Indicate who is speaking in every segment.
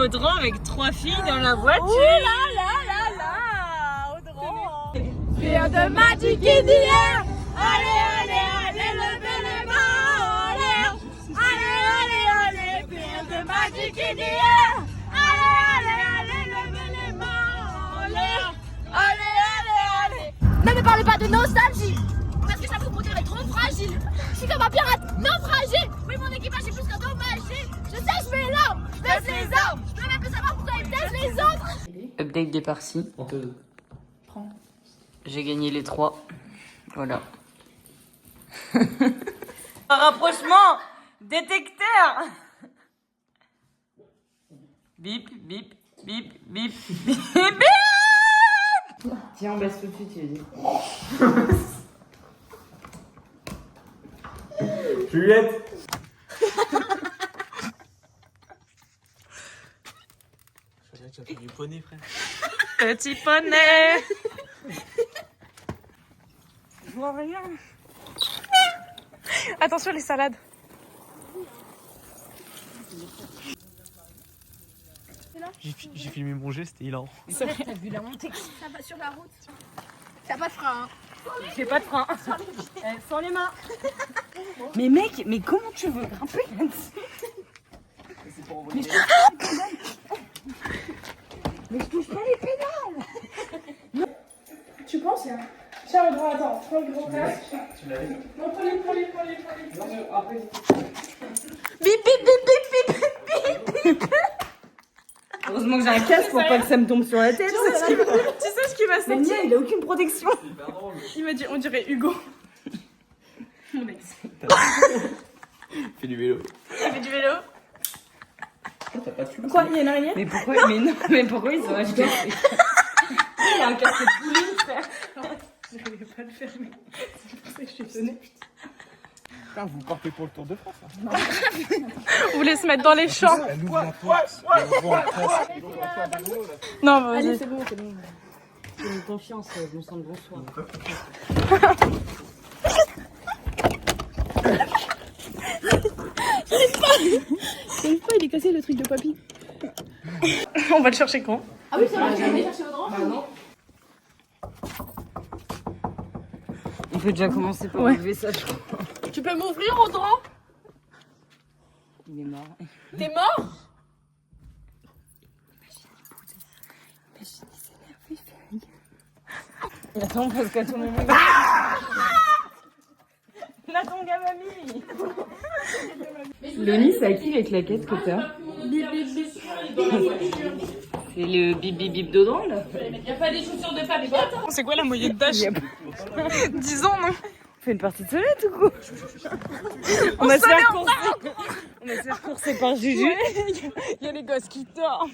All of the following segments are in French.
Speaker 1: Audran avec 3 filles dans la voiture.
Speaker 2: Oh là là là là, Audran. Pierre de Magic Indian. Allez, allez, allez, levez les mains en l'air. Allez, allez, allez, Pierre de Magic Indian. Allez, allez, allez, levez les mains en l'air. Allez, allez, allez. Ne me parlez pas de nostalgie, parce que ça vous montrer trop fragile. Je suis comme un pirate naufragé. Oui, mon équipage est plus qu'endommagé. Je sèche mes larmes, je baisse les armes. Je veux même plus savoir pourquoi ils taisent les autres.
Speaker 1: Update des parties.
Speaker 3: Prends.
Speaker 1: J'ai gagné les 3. Voilà. Un rapprochement détecteur. Bip, bip, bip, bip, bip, bip. Tiens, on baisse tout de suite, tu dis.
Speaker 4: Juliette. Tu as fait du poney, frère.
Speaker 2: Petit poney. Je vois rien. Attention les salades.
Speaker 4: J'ai filmé mon geste, c'était hilarant.
Speaker 1: C'est vrai, t'as vu la montée?
Speaker 2: Ça va sur la route. T'as pas de frein. Hein.
Speaker 1: J'ai pas de frein. Sans les mains. Mais mec, mais comment tu veux grimper là-dessus? Mais je touche pas les pédales.
Speaker 5: Tu penses, hein? Tiens, le droit, attends, prends le gros casque.
Speaker 4: Tu l'avais dit?
Speaker 5: Non, prends-les.
Speaker 4: Non, mais après.
Speaker 2: Bip bip bip bip bip bip bip.
Speaker 1: Heureusement que j'ai un casque pour pas que ça me tombe sur la tête.
Speaker 5: Tu sais ce qui m'a
Speaker 1: Mais le
Speaker 5: sorti?
Speaker 1: mien, il a aucune protection.
Speaker 5: Il m'a dit, on dirait Hugo. Mon ex.
Speaker 4: Fais du vélo.
Speaker 5: Il fait du vélo.
Speaker 4: T'as pas de chou.
Speaker 5: Quoi, il y a une araignée?
Speaker 1: Mais pourquoi, mais pourquoi ils ont acheté? Il a un casque de pouline, frère.
Speaker 5: J'arrivais pas à le fermer. C'est pour ça que je t'ai sonné.
Speaker 4: Putain, vous partez pour le Tour de France. Hein.
Speaker 5: Vous voulez se mettre dans les champs?
Speaker 4: Elle ouvre la porte.
Speaker 5: Non, vas-y.
Speaker 1: Allez, c'est bon. J'ai une confiance, je me sens de bonsoir.
Speaker 5: Une fois, il est cassé le truc de papy. On va le chercher quand?
Speaker 2: Ah oui, c'est vrai, tu vas aller chercher Audran?
Speaker 1: Bah non. On peut déjà commencer par
Speaker 5: Ouais.
Speaker 1: enlever ça, je crois.
Speaker 2: Tu peux m'ouvrir Audran?
Speaker 1: Il est mort.
Speaker 2: T'es mort?
Speaker 1: Attends, parce qu'à tout moment... La tongue à mamie. Léonie, c'est à qui les claquettes que t'as? C'est le bip bip bip d'Audran, là?
Speaker 2: Y'a pas des chaussures de papy?
Speaker 5: C'est quoi la moyenne d'âge? 10 ans, non?
Speaker 1: On fait une partie de solette ou quoi? On va se faire courser par Juju.
Speaker 5: Il y a les gosses qui dorment.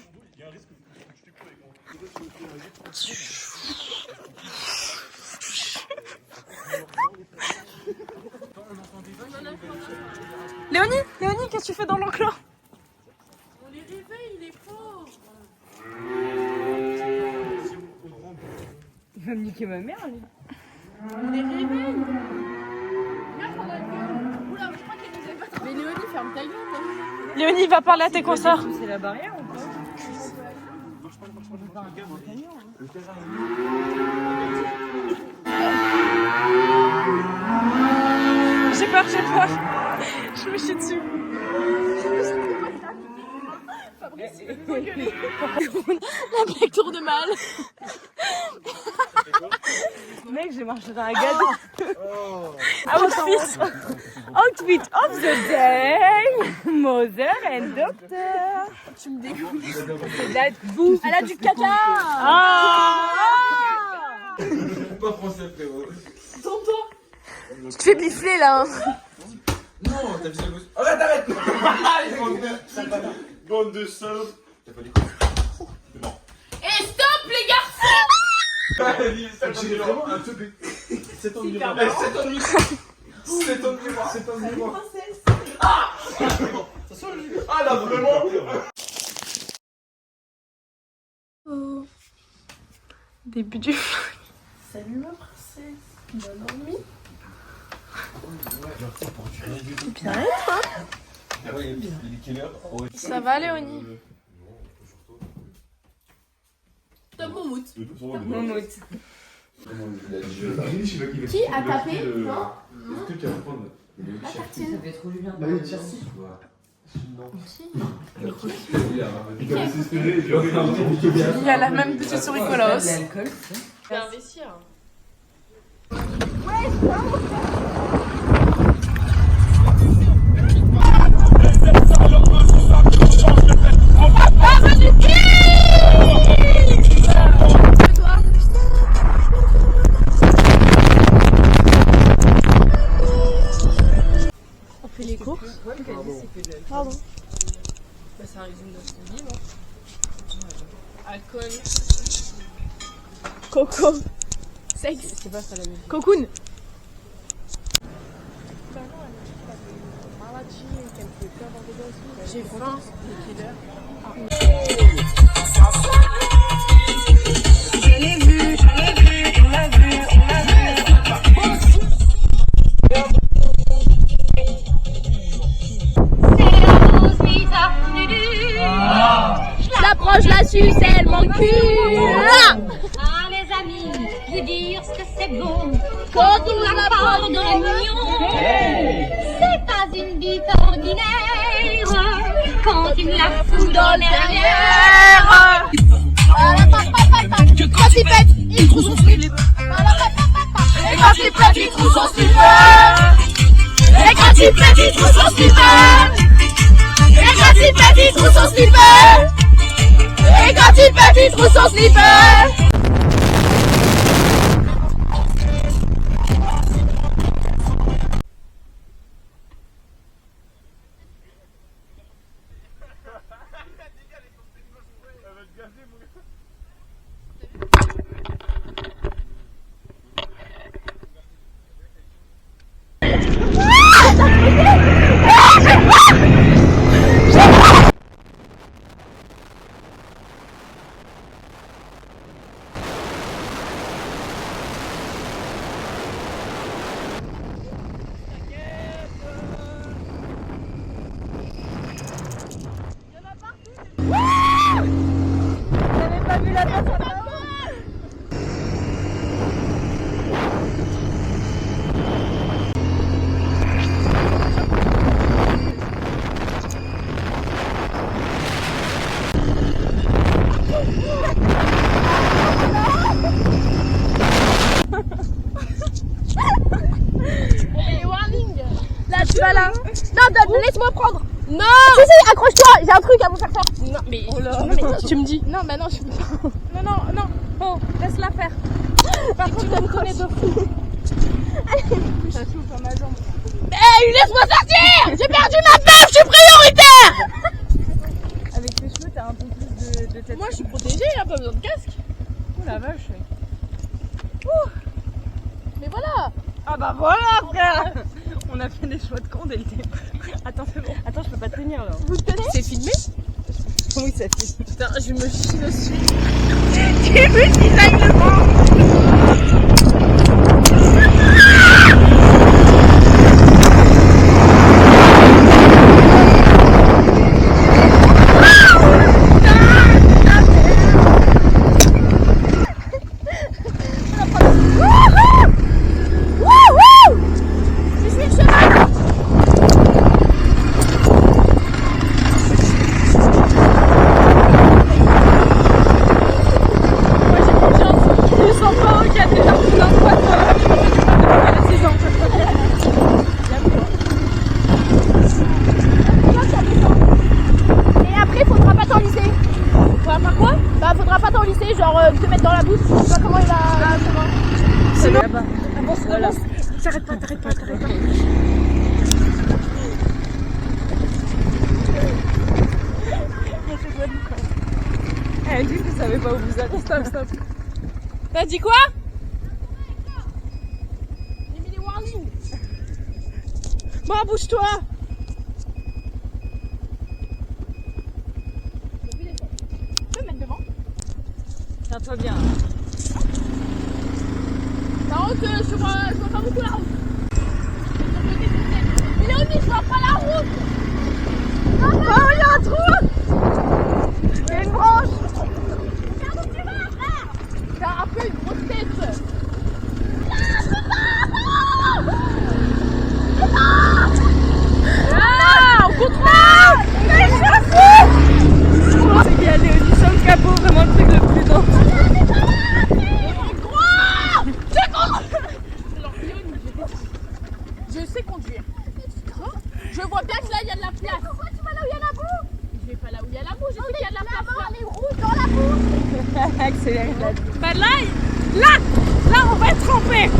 Speaker 5: Léonie, qu'est-ce que tu fais dans l'enclos?
Speaker 2: On les réveille, les pauvres.
Speaker 1: Il va me niquer ma mère, lui.
Speaker 2: On les réveille. Regarde qu'on a gueule. Oula, je crois qu'elle nous a pas. Mais Léonie, ferme ta gueule.
Speaker 5: Léonie, va parler à tes consoeurs.
Speaker 1: C'est la barrière ou pas?
Speaker 5: J'ai peur. Je me chie dessus. Fabrice, la blague tourne mal.
Speaker 1: Mec, j'ai marché dans la gare.
Speaker 5: Outfit
Speaker 1: of the day, mother and doctor.
Speaker 5: Tu me dégoûtes.
Speaker 1: C'est de la bouffe.
Speaker 2: Elle a du caca.
Speaker 4: Pas français, frérot.
Speaker 5: Tu te fais bifler là. Hein.
Speaker 4: Non, t'as vu ça le gosse. Arrête. Bande de salopes. T'as pas dit quoi? Non.
Speaker 2: Et stop les garçons.
Speaker 4: J'ai vraiment un teubé. 7 ans de miroir. 7 ans de miroir. Ah là, vraiment.
Speaker 5: Début du...
Speaker 2: Salut ma princesse. Bonne nuit.
Speaker 5: Bien.
Speaker 4: Il est quelle heure?
Speaker 5: Ça va Léonie?
Speaker 2: Moumout.
Speaker 1: Moumout.
Speaker 2: Qui a tapé non
Speaker 1: Ça fait trop du bien.
Speaker 5: Il y a la même petite souris Colos.
Speaker 1: L'alcool.
Speaker 2: C'est investir.
Speaker 5: On fait les courses. Pardon.
Speaker 2: Bah, c'est un régime de vie, non? Alcool.
Speaker 5: Coco. Sexe.
Speaker 2: C'est pas ça la musique.
Speaker 5: Cocoon.
Speaker 2: J'ai faim.
Speaker 5: Je la prends, je la suce, elle m'encule.
Speaker 3: Ah les amis, vous dire ce que c'est bon
Speaker 5: Quand on
Speaker 3: la
Speaker 5: la
Speaker 3: part
Speaker 5: prend
Speaker 3: de
Speaker 5: dans
Speaker 3: l'union. C'est pas une bite ordinaire quand il me la fout dans derrière.
Speaker 5: Quand il pète, il trouve son slip. Et quand il pète, il trouve son slip. Et quand il pète, il trouve son slip. Et quand il pète, il trouve son slip. Et quand il pète, il trouve son slip. Là, tu vas là. Non, laisse-moi prendre. Non. Si, accroche-toi. J'ai un truc à vous faire faire.
Speaker 2: Non, mais.
Speaker 5: Non, mais tu me dis. Non, bah non, je peux pas. Non. Oh, laisse-la faire. Par contre, tu me connais de fou. Ça souffle dans ma jambe. Hey, laisse-moi sortir. J'ai perdu ma meuf, je suis prioritaire. Avec tes cheveux, t'as un peu plus de tête.
Speaker 2: Moi, je suis protégée, il a pas besoin de casque.
Speaker 5: Oh la vache. Mais voilà. Ah bah voilà, frère. On a fait des choix de con dès le début. Attends, c'est bon. Attends, je peux pas tenir là. Vous le tenez?
Speaker 2: C'est filmé?
Speaker 5: Oui, ça fait.
Speaker 2: Putain, je me chie dessus.
Speaker 5: Tu me design le vent. Te mettre dans la bouche, je sais pas comment il va. Sinon, avance, avance. T'arrêtes pas. Elle dit que vous savez pas où vous êtes. Stop.
Speaker 2: T'as dit quoi?
Speaker 5: J'ai mis des warnings. Bon, bouge-toi. Tu peux me mettre devant?
Speaker 1: Tiens-toi bien.
Speaker 5: La route, je vois pas beaucoup la route. Mais Léonie, je vois pas la route. Oh, il y a un trou. Il y a une branche. Regarde où tu vas, frère. Bah là, on va être trempé.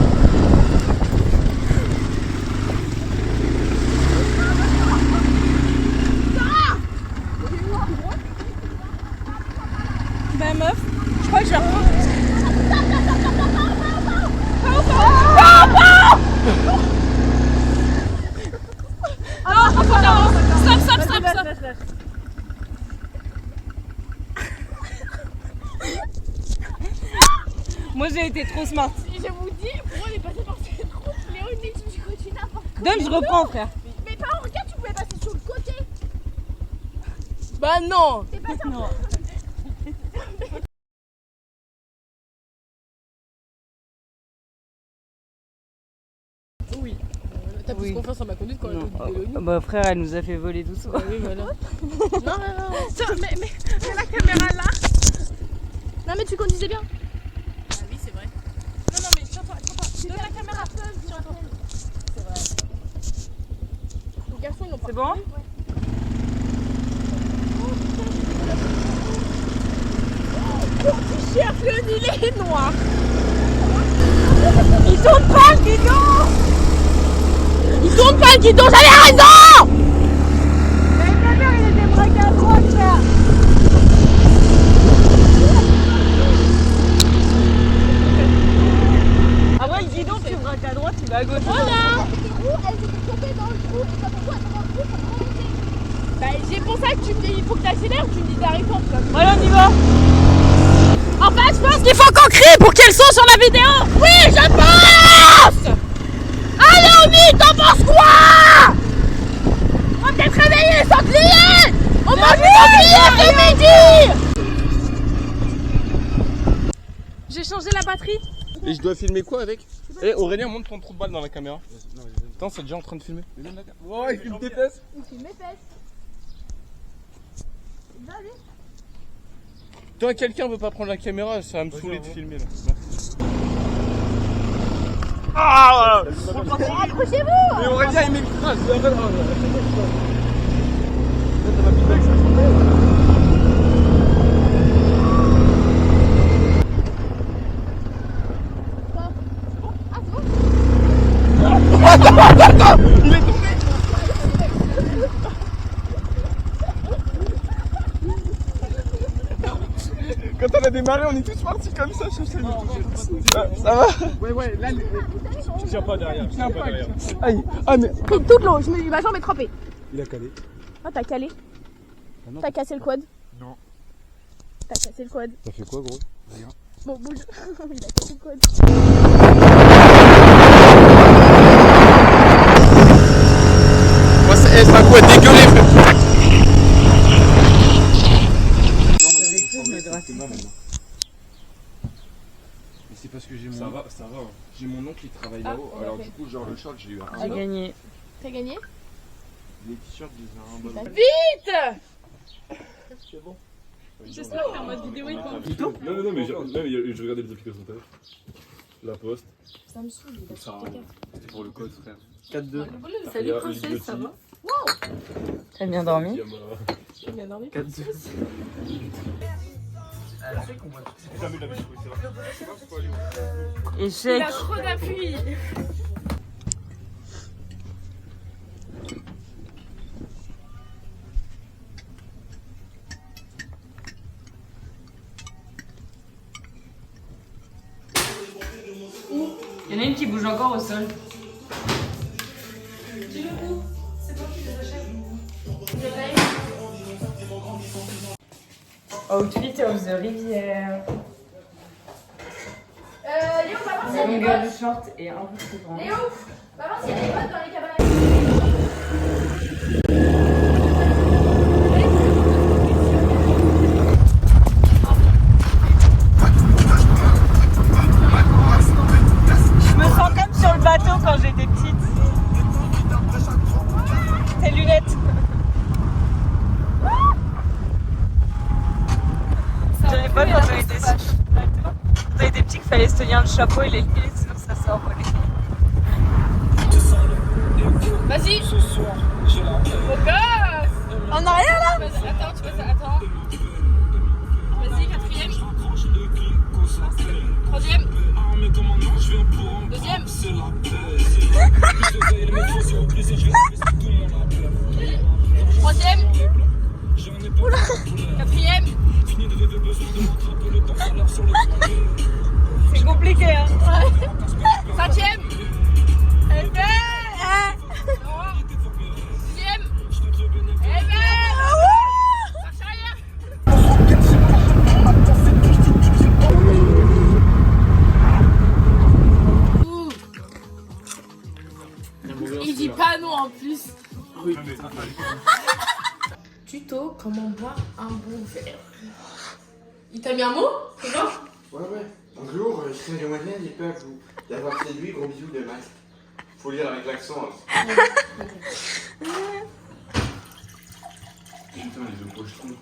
Speaker 5: Bah meuf, je crois que je la reprends. Stop. Moi j'ai été trop smart.
Speaker 2: Je vous dis, pour moi on est passé par cette route. Léo il me dit tu continues n'importe quoi.
Speaker 5: Donne, je reprends frère.
Speaker 2: Mais pas en regarde, tu pouvais passer sur le côté.
Speaker 5: Bah non.
Speaker 2: T'es passé
Speaker 5: Non.
Speaker 2: Oui. T'as plus confiance en ma conduite quand
Speaker 1: Non.
Speaker 2: elle
Speaker 1: Bah frère, elle nous a fait voler tout ça.
Speaker 2: Oui, voilà. Non.
Speaker 5: Mais la caméra là.
Speaker 2: Non, mais tu conduisais bien.
Speaker 5: Ah oui, c'est vrai. Non, mais tiens-toi. Donne la caméra. Tiens-toi.
Speaker 2: C'est vrai. Les garçons, ils ont pas.
Speaker 1: C'est bon?
Speaker 5: Tu cherches le nid, il est noir. Il tourne pas le guidon. Il tourne pas le guidon, j'avais raison. Mais ma mère, il était braqué à droite, frère. Après le guidon, tu braques à droite, tu vas à gauche. Voilà.
Speaker 2: Elle s'était tombée dans le trou. Et pas pourquoi elle est dans le trou pour remonter.
Speaker 5: Bah, c'est pour ça que tu me dis, il faut que t'accélères, tu me dis d'arrêter. Voilà, on y va. En fait, je pense qu'il faut qu'on crie pour qu'elle soit sur la vidéo. Oui, je pense. Allez, on y, t'en penses quoi? On va peut-être réveiller les sangliers. On mange les sangliers ce midi. J'ai changé la batterie.
Speaker 4: Et je dois filmer quoi avec? Eh Aurélien, montre ton trou de balle dans la caméra. Attends, c'est déjà en train de filmer. Oh, il filme tes fesses.
Speaker 2: Il filme mes fesses. Va, lui.
Speaker 4: Toi, quelqu'un veut pas prendre la caméra, ça va me saouler de filmer là. Ah!
Speaker 2: Accrochez-vous.
Speaker 4: Mais Aurélien, il m'écrase. Il est tombé. Quand on a démarré, on est tous partis comme ça, ça va? Ouais, là, tu tiens pas derrière, tu tiens pas derrière. Aïe, ah mais...
Speaker 2: Toute l'eau, ma jambe est trempée.
Speaker 4: Il a calé.
Speaker 2: Ah, t'as calé. T'as cassé le quad.
Speaker 4: Non.
Speaker 2: T'as cassé le quad.
Speaker 4: T'as fait quoi, gros? Rien.
Speaker 2: Bon, bouge. Il a cassé le quad.
Speaker 4: Moi, c'est un coup à dégueuler, frère. Mais c'est parce que j'ai mon... Ça va. J'ai mon oncle qui travaille là-haut. Alors du coup, genre le short, j'ai eu un...
Speaker 1: J'ai gagné.
Speaker 2: T'as gagné?
Speaker 4: Les t-shirts, ils ont un bon...
Speaker 5: Vite.
Speaker 4: C'est bon.
Speaker 5: J'espère que en mode vidéo il compte.
Speaker 4: Non, mais je regardais les applications tout à l'heure. La Poste.
Speaker 2: Ça me saoule.
Speaker 4: C'était pour le code, frère.
Speaker 1: 4-2.
Speaker 4: Salut, princesse, ça va?
Speaker 1: T'as bien dormi?
Speaker 2: J'ai bien dormi.
Speaker 1: 4-2. Échec.
Speaker 5: Il a trop d'appui.
Speaker 1: Il y en a une qui bouge encore au sol. Outfit of the rivière.
Speaker 2: Léo, va voir s'il y
Speaker 1: La
Speaker 2: a des
Speaker 1: longueur
Speaker 2: bottes.
Speaker 1: du short est un peu trop grande.
Speaker 2: Léo, va voir s'il y a des bottes dans les cabanes.
Speaker 1: Je me sens comme sur le bateau quand j'étais petite. Tes lunettes. J'avais pas quand j'étais sur le bateau. Quand j'étais petit, il fallait se tenir le chapeau et les pieds, sinon ça s'envolait.
Speaker 5: Vas-y. Beau gosse. En arrière là. Attends, tu peux ça. Attends. Vas-y, quatrième. Troisième. Deuxième. Troisième. Oula. Quatrième.
Speaker 2: C'est compliqué, hein.
Speaker 5: Cinquième. Eh ben. Sixième. Eh ben. Marche arrière. Il dit pas non en plus. Tuto comment boire un bon verre. Il t'a mis un mot? C'est bon?
Speaker 6: Ouais. Bonjour, je suis Moyen, j'espère vous d'avoir séduit. Gros bisous de Max. Faut lire avec l'accent. Hein. Putain, les deux pochetons.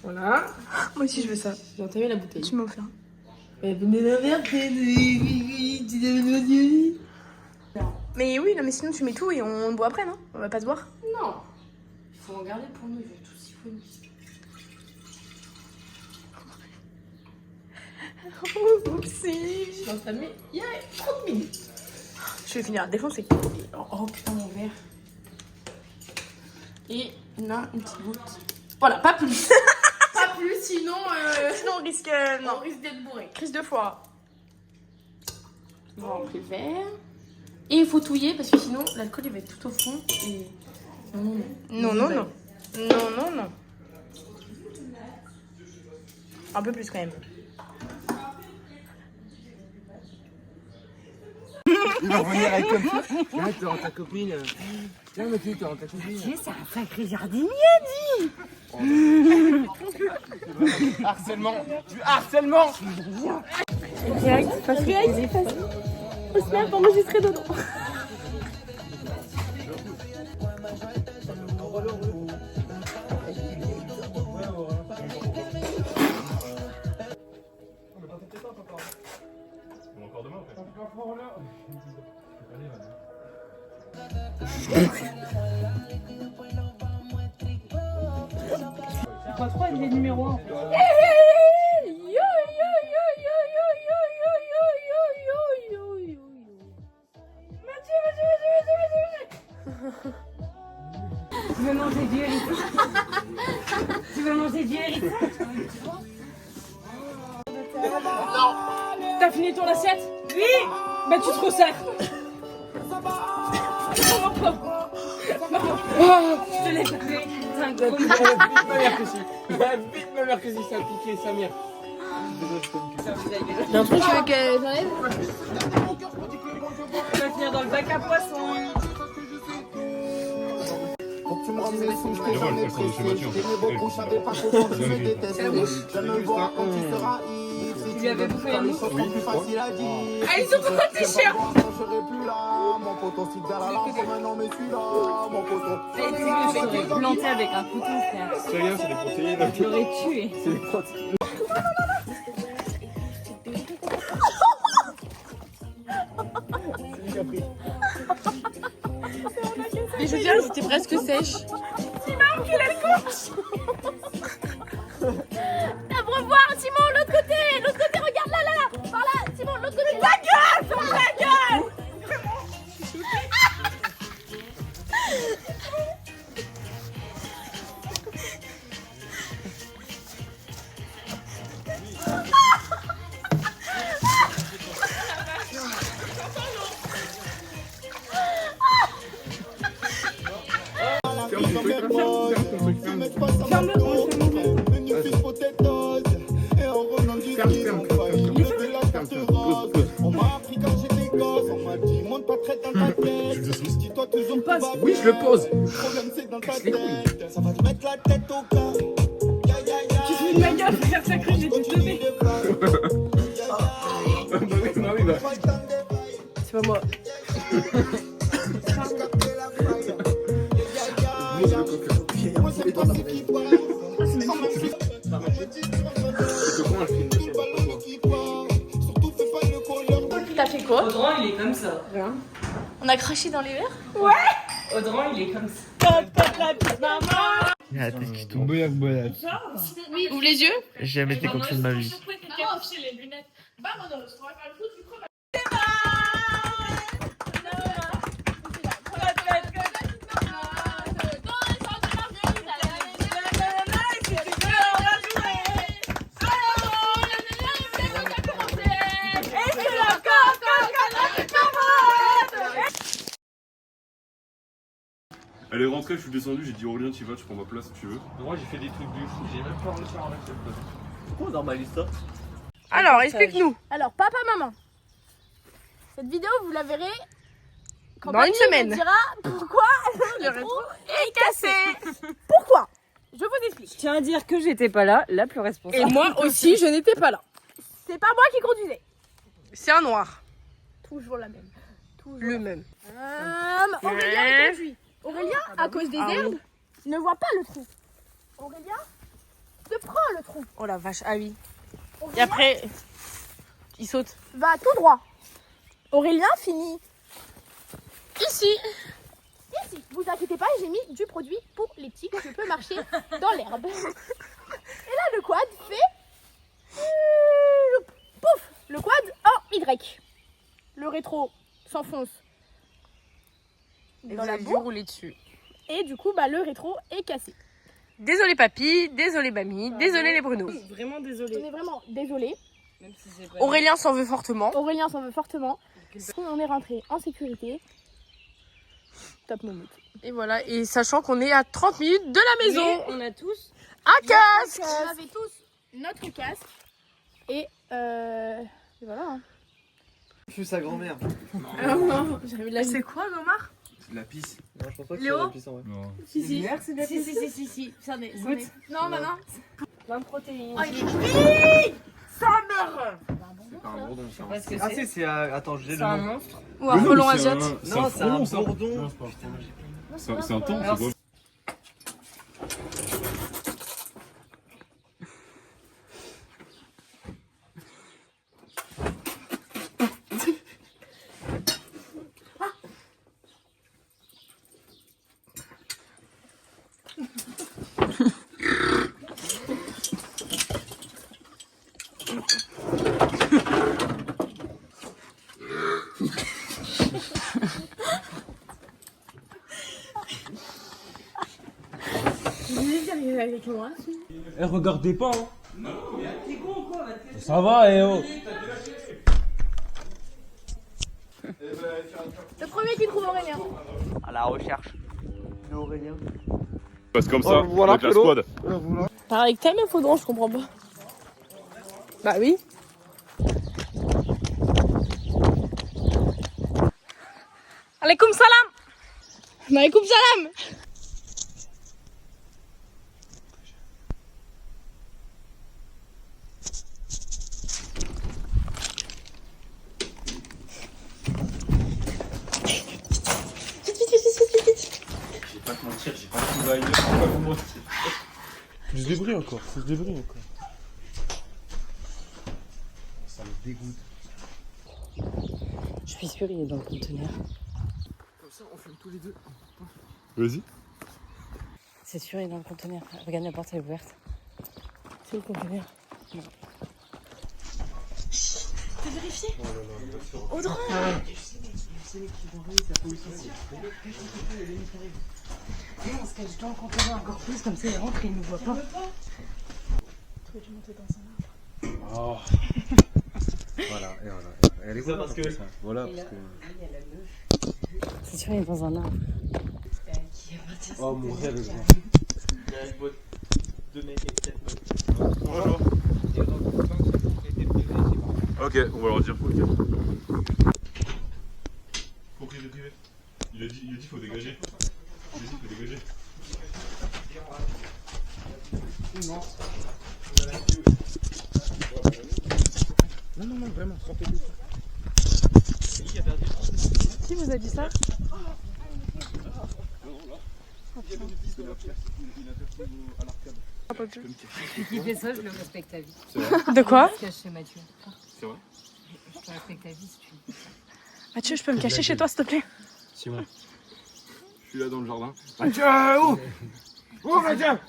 Speaker 5: Voilà.
Speaker 2: Moi aussi, je veux ça.
Speaker 5: J'ai entamé la bouteille.
Speaker 2: Tu m'as offert.
Speaker 5: Venez le verre,
Speaker 2: Mais oui, non, mais sinon, tu mets tout et on boit après, non? On va pas se boire?
Speaker 5: non. Il faut en garder pour nous, je vais tout siphonner.
Speaker 2: Oupsie.
Speaker 5: J'ai entamé il y a 30 minutes.
Speaker 2: Je vais finir à défoncer.
Speaker 5: Oh putain, mon verre. Et là, une petite goutte. Voilà, pas plus. Pas plus, sinon
Speaker 2: Sinon, on risque.
Speaker 5: on
Speaker 2: Non,
Speaker 5: risque d'être bourré.
Speaker 2: crise de foie.
Speaker 5: Bon, on a pris le verre. Et il faut touiller parce que sinon l'alcool il va être tout au fond. Et...
Speaker 2: Non. Un peu plus quand même.
Speaker 6: Il va revenir avec comme ça. Attends, ta copine. Tiens, mais tu ta copine.
Speaker 2: C'est un sacré jardinier.
Speaker 6: Harcèlement. Du harcèlement.
Speaker 2: Direct, vas-y. On se met pour enregistrer dedans.
Speaker 1: Pas trop avec les numéros 1. Tu veux manger du riz? Tu veux manger du riz?
Speaker 5: Non.
Speaker 1: T'as fini ton assiette? Oui. Bah tu te resserres. Je te laisse appeler. C'est un gros.
Speaker 6: Vite ma mère que si. Vite ma mère que si ça a piqué sa mère.
Speaker 5: Y'a un truc tu veux que j'enlève?
Speaker 1: Tu vas finir dans le bac à poissons.
Speaker 7: Tu me ramenais sous, je t'ai jamais pressé. Je t'aimais beaucoup, je savais pas comment tu me détestais. J'aime me voir quand tu seras ici.
Speaker 1: Tu lui avais bouffé les mots?
Speaker 7: Oui, plus facile à dire.
Speaker 5: Ah, ils sont trop t-shirts!
Speaker 7: Je serai plus là, mon poteau, si vers la lampe, maintenant, mais celui-là, mon poteau.
Speaker 1: Je t'aurais planté avec un couteau, frère.
Speaker 6: C'est rien, c'est des protéines.
Speaker 1: Je l'aurais tué.
Speaker 6: C'est des protéines.
Speaker 5: Mais je veux dire, j'étais presque sèche.
Speaker 2: Viens me revoir, Simon, l'autre côté, regarde là, par là, Simon, l'autre côté. Ta gueule, ferme ta gueule.
Speaker 7: On m'a appris quand j'étais gosse, on m'a dit monte pas très dans ta tête. Dis-toi toujours que tu vas
Speaker 6: Oui, je le pose.
Speaker 7: Le problème c'est dans ta tête, ça va te mettre la tête au cœur.
Speaker 1: Tu te fous de ma gueule, frère, ça cru, j'ai tout levé.
Speaker 2: C'est pas moi. T'as fait quoi?
Speaker 1: Audran, il est comme ça.
Speaker 2: On a craché dans les verres?
Speaker 1: Audran, il est comme ça.
Speaker 8: La tête qui tombe.
Speaker 5: Ouvre les yeux.
Speaker 8: J'ai jamais été comme ça de ma vie.
Speaker 5: les lunettes. Vámonos, on va faire le tour du fromage.
Speaker 9: Elle est rentrée, je suis descendu, j'ai dit Aurélien, tu y vas, tu prends ma place si tu veux.
Speaker 8: Moi j'ai fait des trucs de fou, j'ai même pas réussi à renverser le plat. Pourquoi on normalise ça?
Speaker 5: Alors, explique-nous. Alors, papa, maman. Cette vidéo, vous la verrez quand dans une semaine. Dira pourquoi le rétro est cassé. Pourquoi? Je vous explique.
Speaker 1: Je tiens à dire que j'étais pas là, la plus responsable.
Speaker 5: Et moi aussi, je n'étais pas là. C'est pas moi qui conduisais. C'est un noir. Toujours la même. Toujours le même. Aurélien conduit. Aurélien, à cause des herbes, ne voit pas le trou. Aurélien se prend le trou.
Speaker 1: Oh la vache, ah oui.
Speaker 5: Aurélien
Speaker 1: Et après, il saute.
Speaker 5: va tout droit. Aurélien finit ici. Ici. Vous inquiétez pas, j'ai mis du produit pour les petits. Je peux marcher dans l'herbe. Et là, le quad fait pouf. Le quad en Y. Le rétro s'enfonce
Speaker 1: Et
Speaker 5: dans
Speaker 1: vous
Speaker 5: la
Speaker 1: avez dû
Speaker 5: boue.
Speaker 1: rouler dessus.
Speaker 5: Et du coup, bah, le rétro est cassé.
Speaker 1: Désolé papy, désolé mamie, désolé les Bruno. Vraiment
Speaker 5: On
Speaker 1: désolé.
Speaker 5: est vraiment désolé.
Speaker 1: Aurélien s'en veut fortement.
Speaker 5: Aurélien s'en veut fortement. On est rentré en sécurité. Top moment.
Speaker 1: Et voilà, et sachant qu'on est à 30 minutes de la maison.
Speaker 2: On a tous.
Speaker 1: Un casque.
Speaker 5: On avait tous notre casque. Et voilà. Hein.
Speaker 8: Je suis sa grand-mère.
Speaker 1: C'est quoi Gomar?
Speaker 8: C'est de la pisse. Non, je pense pas que
Speaker 1: Léo
Speaker 8: c'est de la pisse en vrai. Non.
Speaker 2: Si, si. Ça n'est.
Speaker 5: Goûte. Non, non.
Speaker 2: Plein de protéines.
Speaker 5: Oh, il est
Speaker 1: Sa mère.
Speaker 8: C'est pas un bourdon ça.
Speaker 2: Parce que
Speaker 8: Ah si, c'est attends, j'ai
Speaker 2: c'est
Speaker 8: le
Speaker 2: un
Speaker 8: nom.
Speaker 2: monstre.
Speaker 1: Ou un frelon asiate.
Speaker 8: Non, c'est un bourdon.
Speaker 9: C'est un temps, c'est quoi?
Speaker 5: avec moi.
Speaker 10: Eh, regardez pas, hein. Non, mais t'es con ou quoi? Ça va, eh oh.
Speaker 5: Le premier qui trouve Aurélien.
Speaker 8: À la recherche de Aurélien.
Speaker 9: Passe comme ça,
Speaker 4: voilà,
Speaker 9: avec la squad.
Speaker 5: Par avec ta meuf Audran, je comprends pas. Bah oui.
Speaker 1: Alaikum salam.
Speaker 5: Alaikum salam.
Speaker 9: Je vais pas te mentir, j'ai pas trouvé ailleurs, je vais pas vous mentir.
Speaker 4: Faut se débrouiller encore, faut se débrouiller encore.
Speaker 8: Ça me dégoûte.
Speaker 1: Je suis sûre il est dans le conteneur.
Speaker 8: Comme ça, on fume tous les deux.
Speaker 9: Vas-y.
Speaker 1: C'est sûr il est dans le conteneur. Regarde la porte elle est ouverte. C'est le conteneur.
Speaker 5: T'as vérifié?
Speaker 1: Audran. Non, on se cache dans le conteneur encore plus, comme ça il rentre et il ne nous voit pas.
Speaker 5: Tu veux monter dans un arbre?
Speaker 8: Oh. Voilà, et voilà. Elle est parce que ça. Voilà, parce que.
Speaker 1: C'est sûr il est dans un arbre.
Speaker 8: Oh mon rêve, le grand. Il y a une boîte de mecs et 4 mecs.
Speaker 9: Bonjour. Ok, on va leur dire pour le cas. Faut privé. Il a dit faut dégager. Il a dit faut dégager.
Speaker 4: Non, vraiment, sortez-vous.
Speaker 5: Qui vous a dit ça?
Speaker 2: Qui fait ça, je le respecte à vie.
Speaker 1: De quoi?
Speaker 2: Je cache chez Mathieu.
Speaker 9: C'est vrai?
Speaker 2: Je te respecte à vie si tu me fais ça.
Speaker 5: Mathieu, je peux me cacher chez toi s'il te plaît?
Speaker 8: Simon.
Speaker 9: Je suis là dans le jardin.
Speaker 8: Mathieu, où?
Speaker 4: Oh, Nadia!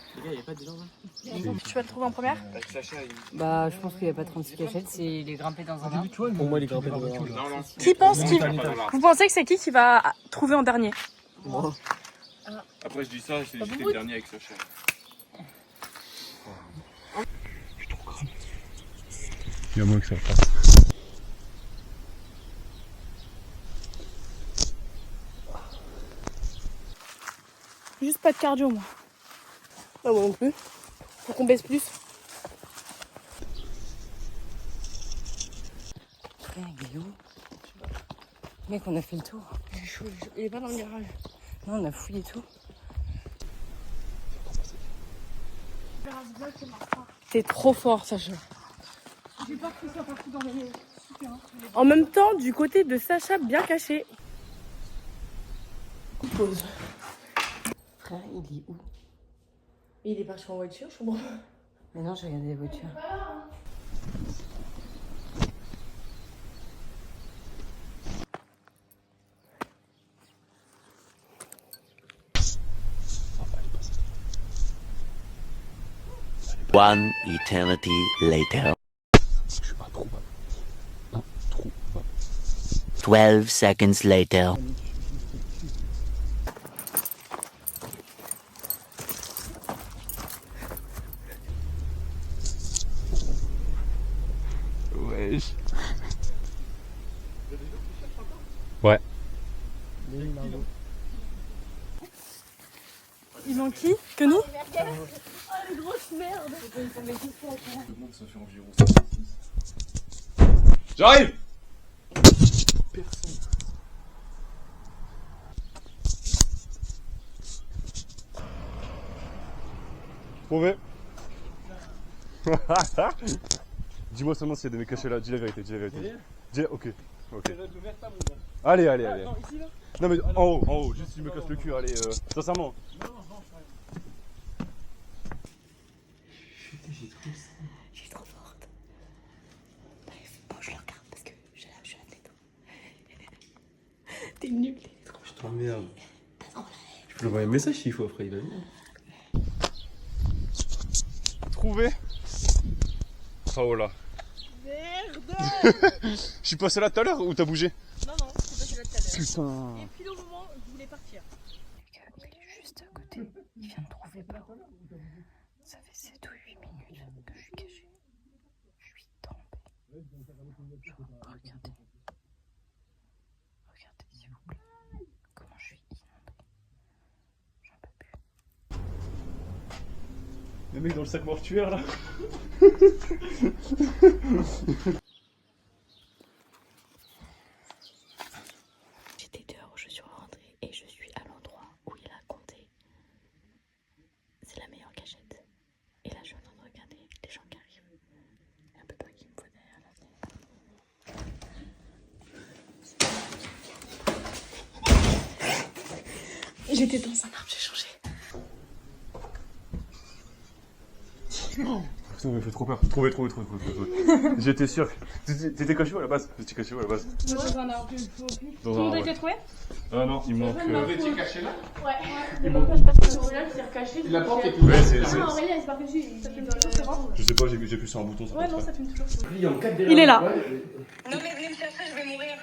Speaker 5: Tu vas le trouver en première?
Speaker 1: Bah, je pense qu'il n'y a pas 36 cachettes, c'est il est grimpé dans un arbre.
Speaker 10: Pour moi, il est grimpé dans un arbre.
Speaker 4: Non, non.
Speaker 5: Qui pense qui... Vous pensez que c'est qui va trouver en dernier?
Speaker 10: Moi.
Speaker 4: Après, je dis ça, j'étais le dernier avec Sacha.
Speaker 9: Il y a moins que ça passe.
Speaker 5: Juste pas de cardio, moi. Pas moi non plus. Faut qu'on baisse plus.
Speaker 1: Frère, il est où? Mec, on a fait le tour.
Speaker 5: Il est chaud, il est pas dans le garage.
Speaker 1: Non, on a fouillé tout.
Speaker 5: T'es trop fort, Sacha. J'ai peur que ça soit parti dans les... En même temps, du côté de Sacha, bien caché. Pause.
Speaker 1: Frère, il est où?
Speaker 5: Il est parti en voiture, je comprends.
Speaker 1: Mais non, j'ai regardé les voitures.
Speaker 11: One eternity later. 12 seconds later.
Speaker 4: Wesh.
Speaker 9: Ouais.
Speaker 5: Il manque qui? Que nous?
Speaker 2: Oh, les grosses merdes.
Speaker 4: J'arrive!
Speaker 9: Trouvé. Dis-moi seulement s'il y a des mecs cachés là, dis la vérité, dis la vérité. Dis, ok. Allez, allez, allez. Non mais en haut, juste si je me casse le cul, allez, sincèrement.
Speaker 1: Je suis trop forte. Bref, bon, je le regarde parce que je suis un téton. T'es nul, t'es trop.
Speaker 10: Je t'emmerde. Je peux lui envoyer un message s'il faut après, il va venir.
Speaker 9: Trouvé. Oh là.
Speaker 5: Merde.
Speaker 9: Je suis passé là tout à l'heure ou t'as bougé?
Speaker 5: Non, non, c'est pas là tout à l'heure.
Speaker 9: Putain.
Speaker 5: Et puis au moment où je voulais partir.
Speaker 1: Il est juste à côté. Il vient de trouver par où. Ça fait 7 ou 8 minutes que je suis caché. Je suis trempé. Regardez. Regardez s'il vous plaît. Comment je suis inondé. J'en peux plus.
Speaker 9: Le mec dans le sac mortuaire là.
Speaker 1: J'étais dehors, je suis rentrée et je suis à l'endroit où il a compté. C'est la meilleure cachette. Et là je suis en train de regarder les gens qui arrivent. Il y a un peu peur qu'il me voit derrière la fenêtre.
Speaker 5: J'étais dans un arbre, j'ai changé.
Speaker 9: Putain, il fait trop peur. Trouvé. J'étais sûr. T'étais caché où à la base? J'étais caché où à la base?
Speaker 5: Dans un arbre.
Speaker 9: Dans un arbre.
Speaker 5: T'as été trouvé?
Speaker 9: Ah non, il manque.
Speaker 4: Vous étiez caché là?
Speaker 5: Ouais. Il manque je pense que Aurélien qui s'est recaché.
Speaker 4: La porte est
Speaker 9: Ouais, c'est.
Speaker 5: Ah, Aurélien il s'est pas caché. Ça fume toujours, c'est bon?
Speaker 9: Je sais pas, j'ai appuyé sur un bouton.
Speaker 5: Ouais, non, ça fume toujours.
Speaker 2: Il est là.
Speaker 3: Non mais venez me chercher, je vais mourir.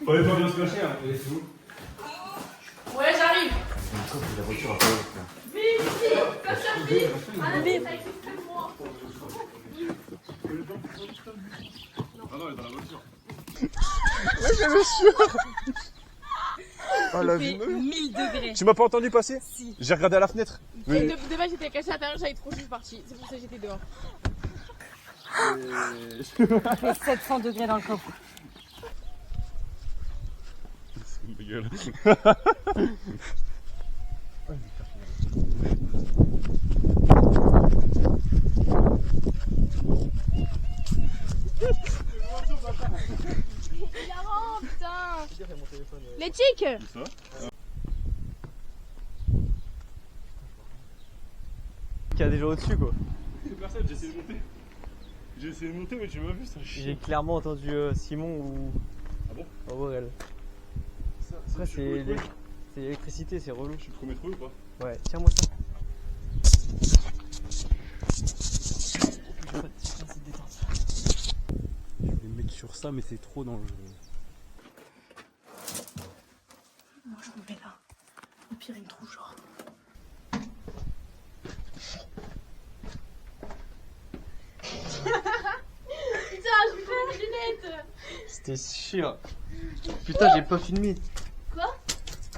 Speaker 9: Fallait pas bien se cacher, hein.
Speaker 5: Ouais, j'arrive.
Speaker 10: La voiture a pas
Speaker 5: Allez,
Speaker 9: Ah non, elle est dans la voiture.
Speaker 4: Ouais, j'avais sûr. Oh la vie.
Speaker 5: 1000 degrés.
Speaker 9: Tu m'as pas entendu passer?
Speaker 5: Si.
Speaker 9: J'ai regardé à la fenêtre. Mais...
Speaker 5: De base, j'étais caché à l'intérieur, j'avais trop, je suis partie. C'est pour ça que j'étais dehors.
Speaker 1: Il fait 700 degrés dans le coffre.
Speaker 9: Ma gueule.
Speaker 5: Oh putain. Les tics.
Speaker 9: Ça
Speaker 8: Il y a des gens au-dessus quoi.
Speaker 9: C'est personne, j'ai essayé de monter. J'ai essayé de monter mais tu m'as vu ça chie.
Speaker 8: J'ai clairement entendu Simon ou...
Speaker 9: Ah bon?
Speaker 8: Aurel. Après c'est l'électricité, c'est relou.
Speaker 9: Je suis le premier trouvé ou pas?
Speaker 8: Ouais, tiens-moi ça.
Speaker 9: Je vais me mettre sur ça, mais c'est trop dangereux.
Speaker 5: Moi je me mets là. Au pire il me trouve genre. Putain, je fais une lunette.
Speaker 8: C'était sûr. Putain, j'ai pas filmé.
Speaker 5: Quoi?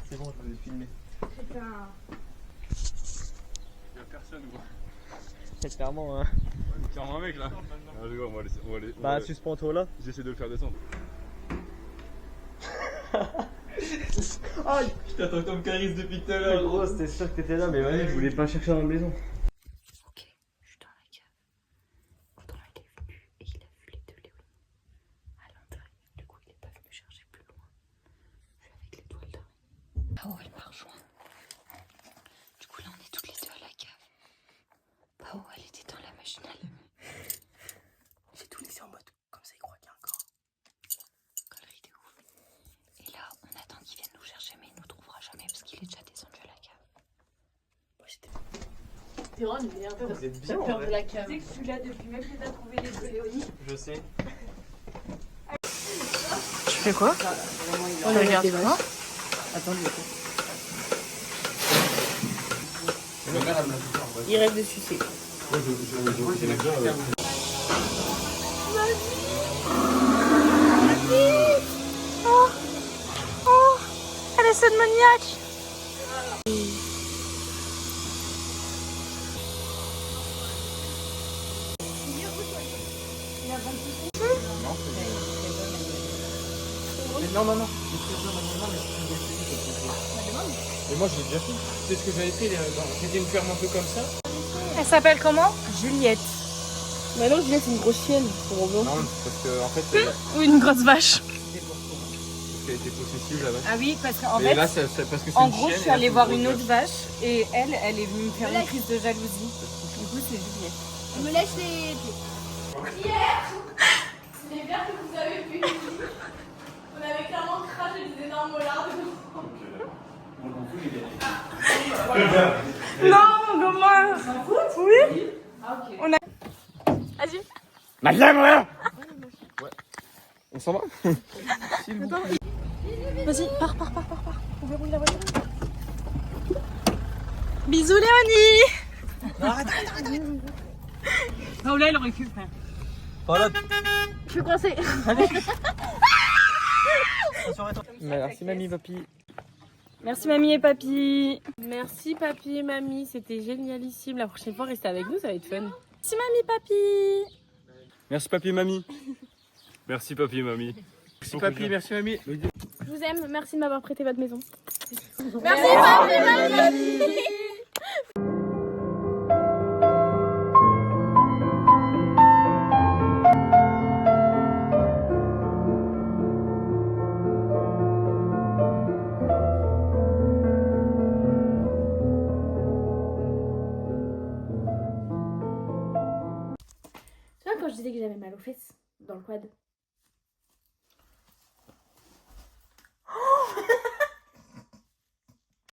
Speaker 8: C'est bon, je vous ai filmé.
Speaker 5: Putain.
Speaker 9: Y'a personne ou quoi?
Speaker 8: C'est clairement, hein.
Speaker 9: Clairement un mec là. Ah, je vois, on va laisser.
Speaker 8: Bah, suspends-toi là.
Speaker 9: J'essaie de le faire descendre.
Speaker 8: Oh, je t'attends comme Caris depuis tout à l'heure. Gros, c'était sûr que t'étais là, mais vas-y, je voulais pas chercher dans la maison.
Speaker 1: Ok, je suis dans la cave. Audran il est venu et il a vu les deux Léon à l'intérieur. Du coup il est pas venu chercher plus loin. Je suis avec l'étoile d'araignée. Pao elle m'a rejoint. Du coup là on est toutes les deux à la cave. Pao elle était dans la machine à laver. J'ai tout laissé en mode comme ça il croit qu'il y a un corps. Connerie de ouf. Et là on attend qu'il vienne nous chercher mais il nous trouvera jamais parce qu'il est déjà descendu à la cave. Moi j'étais...
Speaker 5: T'es vraiment une merde.
Speaker 8: Vous êtes bien,
Speaker 5: T'as peur
Speaker 8: en
Speaker 5: de
Speaker 8: vrai.
Speaker 5: la cave.
Speaker 2: Tu sais que je suis là depuis même que t'as trouvé les deux Léonie.
Speaker 8: Je sais.
Speaker 5: Tu fais quoi? On le regarde quoi?
Speaker 8: Attends,
Speaker 5: Il rêve de sucer. Oh, oh, elle est cette maniaque.
Speaker 8: Non, non, non. Mais moi, je l'ai déjà fait. C'est ce que j'avais fait. C'était une ferme un peu comme ça.
Speaker 5: Elle s'appelle comment? Juliette. Mais non, Juliette c'est une grosse chienne.
Speaker 8: Non, parce que en fait,
Speaker 5: Ou une grosse vache.
Speaker 8: elle était possessive la vache.
Speaker 2: Ah oui, parce qu'en
Speaker 8: Mais
Speaker 2: fait,
Speaker 8: là, c'est parce que c'est
Speaker 2: en
Speaker 8: une
Speaker 2: gros, je
Speaker 8: chienne,
Speaker 2: suis
Speaker 8: et là,
Speaker 2: allée
Speaker 8: c'est
Speaker 2: voir
Speaker 8: grosse
Speaker 2: une autre
Speaker 8: vache.
Speaker 2: vache et elle est venue me faire une crise de jalousie. Du coup, c'est Juliette.
Speaker 3: Je me laisse les pieds.
Speaker 5: Les verres que vous avez pu on avait clairement craché des énormes mollards dedans. Non, dommage. Oui. On a... Vas-y.
Speaker 8: On s'en va.
Speaker 5: Vas-y, pars. On verrouille la voiture. Bisous Léonie.
Speaker 2: Oh là, il aurait pu faire.
Speaker 8: Voilà.
Speaker 5: Je suis coincée.
Speaker 8: Merci, mamie, papy.
Speaker 2: Merci mamie et papy. Merci papy et mamie, c'était génialissime. La prochaine fois, restez avec nous, ça va être fun. Merci mamie, papy.
Speaker 9: Merci papy et mamie. Merci papy et mamie.
Speaker 8: Merci, papy, merci, mamie.
Speaker 5: Je vous aime, merci de m'avoir prêté votre maison.
Speaker 2: Merci papy et mamie.
Speaker 1: Tu vois quand je disais que j'avais mal aux fesses dans le quad,